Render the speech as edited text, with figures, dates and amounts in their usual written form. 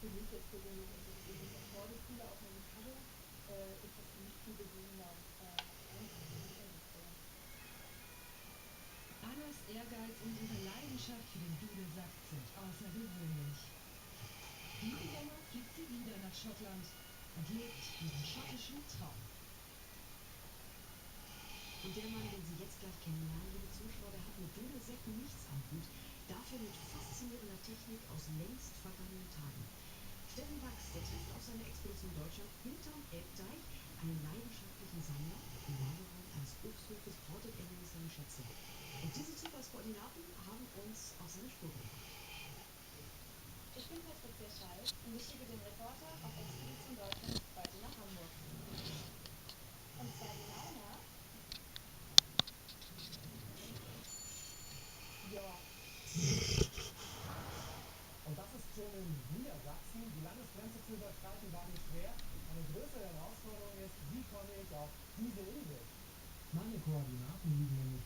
für mich jetzt persönlich, also deswegen ich auch Nordic-Spiele auf einer Gitarre, ist das für mich viel beruhigender, einfach die Musik zu hören. Annas Ehrgeiz und ihre Leidenschaft für den Dudelsack sind außergewöhnlich. Diesen Sommer fliegt sie wieder nach Schottland und lebt ihren schottischen Traum. Und der Mann, den Sie jetzt gleich kennenlernen, liebe Zuschauer, der hat mit Dudelsäcken nichts am Hut, dafür mit faszinierender Technik aus längst vergangenen Tagen. Steffen Wachs, der trifft auf seiner Expedition Deutschland hinterm Elbdeich einen leidenschaftlichen Sammler, Bewahrung eines Obsthofes, hortet er nämlich seine Schätze. Und diese Zufallskoordinaten haben uns auf seine Spur gebracht. Ich bin Patricia Schall und ich schicke den Reporter auf Expedition Deutschland heute nach Hamburg. Und zwar genau nach York. Und das ist schon in Niedersachsen. Die Landesgrenze zu überschreiten war nicht schwer. Eine größere Herausforderung ist, wie komme ich auf diese Insel? Meine Koordinaten liegen nämlich